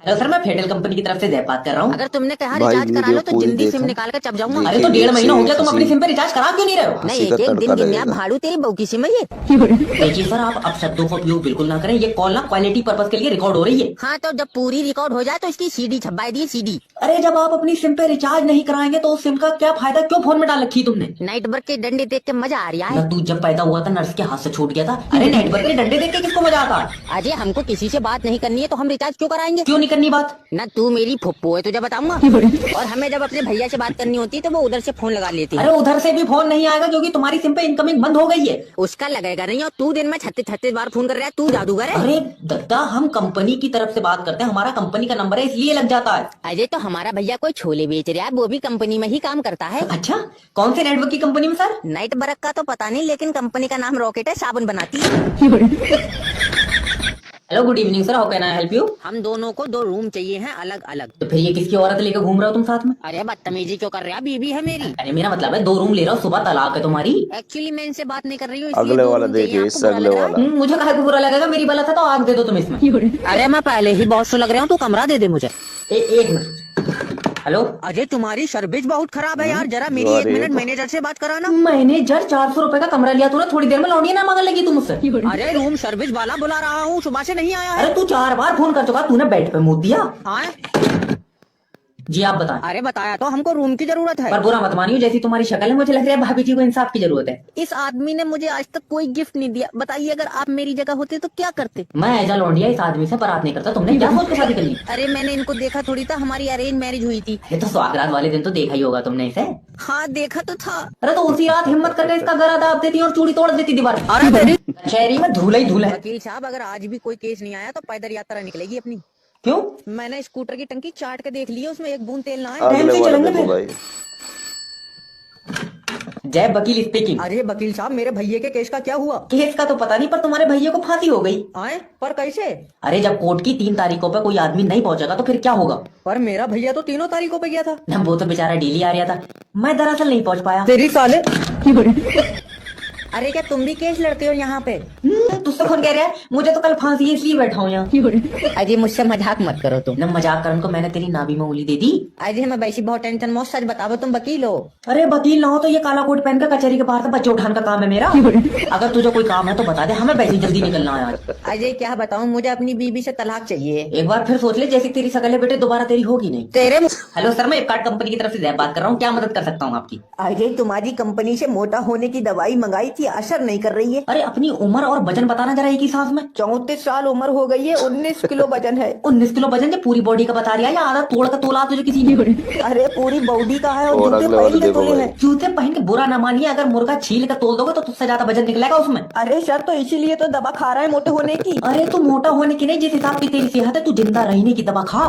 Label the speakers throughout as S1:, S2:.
S1: Hello sir, मैं federal company की तरफ से जय बात कर रहा हूँ।
S2: अगर तुमने कहा
S3: भाई
S2: रिचार्ज करा लो
S3: वीडियो
S2: तो
S3: पूरी
S2: जिंदी सिम
S3: देखा।
S2: निकाल कर चप जाऊंगा।
S1: अरे तो
S3: देखिए,
S1: 1.5 महीना हो गया, तुम
S3: हंसी-
S1: अपनी सिम पे रिचार्ज करा क्यों नहीं रहे हो?
S2: नहीं,
S3: हंसी का
S2: एक एक दिन
S3: तड़का
S2: गिनया
S3: रहेगा।
S2: भाड़ू तेरी बहू की सिम है ये।
S1: देखिए सर, आप अब शब्दों का उपयोग बिल्कुल ना करें। ये कॉल ना क्वालिटी पर्पज के लिए रिकॉर्ड हो रही है।
S2: हाँ तो जब पूरी रिकॉर्ड हो जाए तो इसकी सीडी छपवाई दी सीडी।
S1: अरे जब आप अपनी सिम पे रिचार्ज नहीं कराएंगे तो उस सिम का क्या फायदा? क्यों फोन में डाल रखी तुमने?
S2: नाइट वर्क के डंडे देख के मजा आ रहा है।
S1: ना तू जब पैदा हुआ था नर्स के हाथ से छूट गया था। अरे नेटवर्क के डंडे देख के किसको मजा आता है?
S2: अजय हमको किसी से बात नहीं करनी है तो हम रिचार्ज क्यों कराएंगे?
S1: क्यों नहीं करनी बात?
S2: ना तू मेरी फुप्पो है तुझे बताऊंगा। और हमें जब अपने भैया से बात करनी होती है तो वो उधर से फोन लगा लेती है।
S1: अरे उधर से भी फोन नहीं आएगा क्योंकि तुम्हारी सिम पे इनकमिंग बंद हो गई है।
S2: उसका लगेगा नहीं। और तू दिन में 36 बार फोन कर रहा है, तू जादूगर है।
S1: अरे दत्ता, हम कंपनी की तरफ से बात करते हैं, हमारा कंपनी का नंबर है इसलिए लग जाता है।
S2: अजय तो हमारा भैया कोई छोले बेच रहा है, वो भी कंपनी में ही काम करता है।
S1: अच्छा, कौन से नेटवर्क की कंपनी में सर?
S2: नाइट वर्क का तो पता नहीं, लेकिन कंपनी का नाम रॉकेट है, साबुन बनाती है।
S1: Hello, good evening sir, how can I help you?
S2: हम दोनों को 2 रूम चाहिए हैं अलग अलग।
S1: तो फिर ये किसकी औरत लेकर घूम रहे हो तुम साथ में?
S2: अरे बदतमीजी क्यों कर रहा है, बीवी है मेरी।
S1: अरे मेरा मतलब है 2 रूम ले रहा हूँ, सुबह तलाक है तुम्हारी।
S2: एक्चुअली मैं इनसे बात नहीं कर रही हूँ, इसलिए
S3: अगले
S2: 2
S3: वाला
S2: रूम चाहिए।
S3: देखिए,
S2: आपको
S3: इससे
S2: बुरा
S3: अगले
S2: लग रहा है?
S3: वाला।
S1: मुझे कहा बुरा लगेगा, मेरी गलत है तो आग दे दो तुम इसमें।
S2: अरे मैं पहले ही बहुत लग रहा हूँ, तू कमरा दे दे मुझे।
S1: एक मिनट। हेलो,
S2: अजय तुम्हारी सर्विस बहुत खराब है यार, जरा मेरी 1 मिनट मैनेजर से बात कराना।
S1: मैनेजर 400 रुपए का कमरा लिया तूने, थोड़ी देर में लौंडिया ना मांगने लगी तुम मुझसे।
S2: अरे रूम सर्विस वाला बुला रहा हूँ, सुबह से नहीं आया है।
S1: अरे तू 4 बार फोन कर चुका, तूने बेड पे मुंह दिया।
S2: हाँ?
S1: जी आप बताएं।
S2: अरे बताया तो हमको रूम की जरूरत है।
S1: पर बुरा मत मानियो, जैसी तुम्हारी शक्ल है मुझे लग रहा है भाभी जी को इंसाफ की जरूरत है।
S2: इस आदमी ने मुझे आज तक कोई गिफ्ट नहीं दिया। बताइए अगर आप मेरी जगह होते तो क्या करते?
S1: मैं एजा लौंडिया इस आदमी से बात नहीं करता। तुमने क्या सोच के शादी कर ली?
S2: अरे मैंने इनको देखा थोड़ी था, हमारी अरेंज मैरिज हुई थी।
S1: ये तो स्वागरात वाले दिन तो देखा ही होगा तुमने इसे।
S2: हाँ देखा तो था।
S1: अरे तो उसी रात हिम्मत करके इसका गला दाब देती और चूड़ी तोड़ देती दीवार।
S2: अरे तेरी
S1: शहरी में धूल ही धूल है।
S2: वकील साहब, अगर आज भी कोई केस नहीं आया तो पैदल यात्रा निकलेगी अपनी।
S1: क्यों?
S2: मैंने स्कूटर की टंकी चाट के देख ली है, उसमें 1 बूंद तेल ना है।
S1: टाइम
S3: अगले
S1: से
S3: वाला
S1: चलेंगे
S3: देखो
S1: फिर।
S3: भाई।
S1: जय वकील स्पीकिंग।
S2: अरे वकील साहब, मेरे भैये के केस का क्या हुआ?
S1: केस का तो पता नहीं, पर तुम्हारे भैया को फांसी हो गई।
S2: आए पर कैसे?
S1: अरे जब कोर्ट की 3 तारीखों पे कोई आदमी नहीं पहुंचेगा तो फिर क्या होगा?
S2: पर मेरा भैया तो 3 तारीखों पे गया था।
S1: ना वो तो बेचारा डेली आ रहा था, मैं दरअसल नहीं पहुंच पाया।
S2: तेरी साले। अरे क्या तुम भी केस लड़ते हो यहाँ पे?
S1: तुझसे कौन कह रहा है? मुझे तो कल फांसी है इसलिए बैठा हूँ यहाँ।
S2: अजय मुझसे मजाक मत करो तुम।
S1: न मजाक करने को मैंने तेरी नाभि में उंगली दे दी।
S2: अजय मैं वैसी बहुत टेंशन में हूँ, सच बताओ तुम वकील हो?
S1: अरे वकील ना हो तो ये काला कोट पहन कर कचहरी के बाहर से बच्चे उठाने का काम है मेरा। अगर तुझे कोई काम है तो बता दे, हमें वैसे ही जल्दी निकलना है आज।
S2: अजय क्या बताऊँ, मुझे अपनी बीवी से तलाक चाहिए।
S1: एक बार फिर सोच ले, जैसी तेरी शकल है बेटे दोबारा तेरी होगी नहीं।
S2: तेरे
S1: हेलो सर, मैं फ्लिपकार्ट कंपनी की तरफ से जय बात कर रहा हूँ, क्या मदद कर सकता हूँ आपकी?
S2: अजय तुम्हारी कंपनी से मोटा होने की दवाई मंगाई थी, असर नहीं कर रही है।
S1: अरे अपनी उम्र और वजन बताना जरा एक ही सांस में।
S2: 34 साल उम्र हो गई है, 19 किलो वजन है।
S1: 19 किलो वजन जो पूरी बॉडी का बता रहा है या आधा तोड़ का तोला तुझे किसी ने?
S2: अरे पूरी बॉडी का है,
S3: और
S2: और जूते
S3: अगले वाले
S2: पहन के
S3: देखो
S2: तोले
S3: भाई।
S2: हैं।
S1: जूते पहन के बुरा ना मानिए, अगर मुर्गा छील कर तोल दोगे तो तुझसे ज्यादा वजन निकलेगा उसमें।
S2: अरे सर तो इसीलिए तो दवा खा रहा है मोटे होने की।
S1: अरे तू मोटा होने की नहीं, जिस हिसाब की तेरी सेहत है तू जिंदा रहने की दवा खा।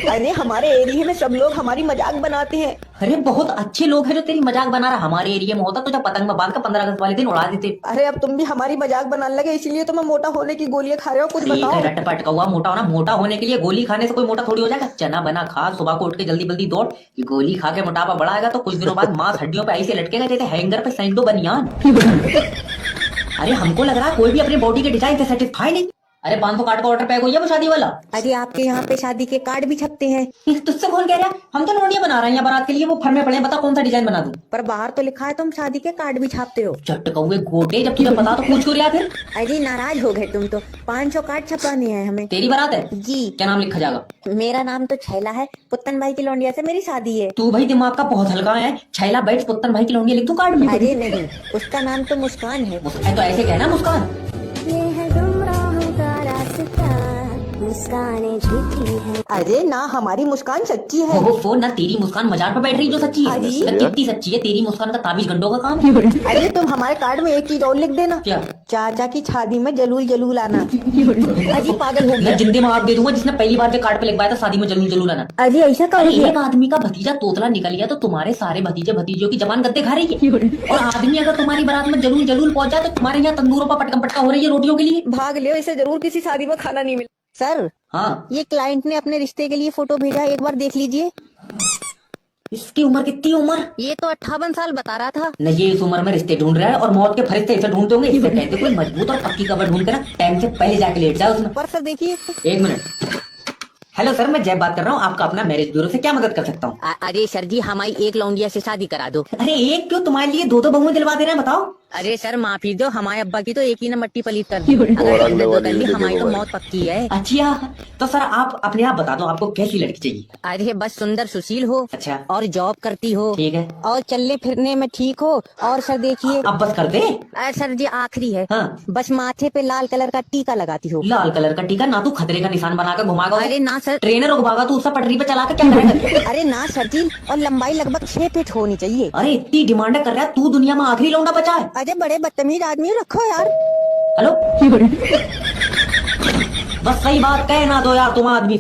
S2: अरे हमारे एरिया में सब लोग हमारी मजाक बनाते हैं।
S1: अरे बहुत अच्छे लोग हैं जो तेरी मजाक बना रहा। हमारे एरिया में होता तो जब पतंग में बांध कर 15 अगस्त वाले दिन उड़ा देते।
S2: अरे अब तुम भी हमारी मजाक बनाने लगे, इसलिए तो मैं मोटा होने की गोलियां खा रहे हो। कुछ
S1: ठीक
S2: बताओ।
S1: है, रट्टा पटका हुआ मोटा होना। मोटा होने के लिए गोली खाने से कोई मोटा थोड़ी हो जाएगा। चना बना खा, सुबह को उठ के जल्दी जल्दी दौड़। ये गोली खा के मोटापा बढ़ाएगा तो कुछ दिनों बाद मांस हड्डियों पे ऐसे लटकेगा जैसे हैंगर पे सैंडो बनियान। अरे हमको लग रहा है कोई भी अपनी बॉडी के डिजाइन से सेटिस्फाई नहीं। अरे 500 कार्ड का ऑर्डर पैक हुई है वो शादी वाला।
S2: अरे आपके यहाँ पे शादी के कार्ड भी छपते हैं।
S1: तुझसे कौन कह रहा है? हम तो लोनिया बना रहे हैं यहाँ बारात के लिए, वो फर्मे पड़े हैं, बता कौन सा डिजाइन बना दूं?
S2: पर बाहर तो लिखा है तुम शादी के कार्ड भी छापते हो।
S1: चट कौए गोटे, जब तुझे पता तो पूछ क्यों रहा फिर?
S2: अरे नाराज हो गए तुम तो। 500 कार्ड छपवाने हैं हमें।
S1: तेरी बारात है?
S2: जी।
S1: क्या नाम लिखा जाएगा?
S2: मेरा नाम तो छैला है, पुत्तन भाई की लौंडिया से मेरी शादी है।
S1: तू भाई दिमाग का बहुत हल्का है। छैला बैठ पुत्तन भाई की लौंडिया लिख दूं कार्ड में?
S2: अरे नहीं, उसका नाम तो मुस्कान है।
S1: तो ऐसे कहना मुस्कान।
S4: ये है गुमराहों का रास्ता, मुस्कानें झूठी है।
S2: अरे ना, हमारी मुस्कान सच्ची है।
S1: वो ना तेरी मुस्कान मजार पे बैठ रही जो सच्ची है।
S2: अरे।
S1: तो कितनी सच्ची है तेरी मुस्कान का ताबीज गंडों का काम है।
S2: अरे तुम हमारे कार्ड में एक चीज और लिख देना।
S1: क्या?
S2: चाचा की शादी में जलूल जलूल आना। अजी पागल हो गया।
S1: मैं जिंदे मार दे दूंगा जिसने पहली बार के कार्ड पे लिखवाया था शादी में जलूल जलूल आना।
S2: अजी ऐसा
S1: अरे
S2: करो।
S1: एक आदमी का भतीजा तोतला निकल गया तो तुम्हारे सारे भतीजे भतीजों की जबान गद्दे खा रही है। और आदमी अगर तुम्हारी बारात में जलूल जलूल पहुंच जाए तो तुम्हारे यहाँ तंदूरों पर पटकम पटका हो रही है रोटियों के लिए।
S2: भाग ले, इसे जरूर किसी शादी में खाना नहीं मिला। सर
S1: हाँ,
S2: ये क्लाइंट ने अपने रिश्ते के लिए फोटो भेजा, एक बार देख लीजिए।
S1: इसकी उम्र कितनी उम्र?
S2: ये तो 58 साल बता रहा था।
S1: न ये इस उम्र में रिश्ते ढूंढ रहा है और मौत के फरिश्ते इसे ढूंढते होंगे। इससे कहते कोई मजबूत और पक्की कबर ढूंढ कर टाइम से पहले जाके लेट जाओ उसमें।
S2: पर सर देखिए।
S1: एक मिनट, हेलो सर, मैं जय बात कर रहा हूँ, आपका अपना मैरिज ब्यूरो से क्या मदद कर सकता हूँ?
S2: अरे सर जी, हमारी एक लौंडिया से शादी करा दो।
S1: अरे एक क्यों, तुम्हारे लिए दो दो बहुएं दिलवा दे रहे हैं, बताओ।
S2: अरे सर माफी दो, हमारे अब्बा की तो एक ही न मट्टी पलीत कर दी। अगर तुमने दो कर ली, हमारी तो मौत पक्की है।
S1: अच्छा, तो सर आप अपने आप बता दो, आपको कैसी लड़की चाहिए?
S2: अरे बस सुंदर सुशील हो,
S1: अच्छा,
S2: और जॉब करती हो,
S1: ठीक है।
S2: और चलने फिरने में ठीक हो। और सर देखिए,
S1: अब बस कर दे।
S2: सर जी आखिरी है,
S1: हाँ।
S2: बस माथे पे लाल कलर का टीका लगाती हो।
S1: लाल कलर का टीका? ना तू खतरे का निशान बनाकर घुमाएगा,
S2: अरे ना सर,
S1: ट्रेनर घुमाएगा तू, उससे पटरी पे चला के क्या करेगा?
S2: अरे ना सर जी, और लंबाई लगभग 6 फीट होनी चाहिए।
S1: अरे इतनी डिमांड कर रहा है तू, दुनिया में आखिरी लौंडा बचा है।
S2: अरे बड़े बदतमीज आदमी रखो यार।
S1: हेलो, बस सही बात कहे ना दो यार, तुम आदमी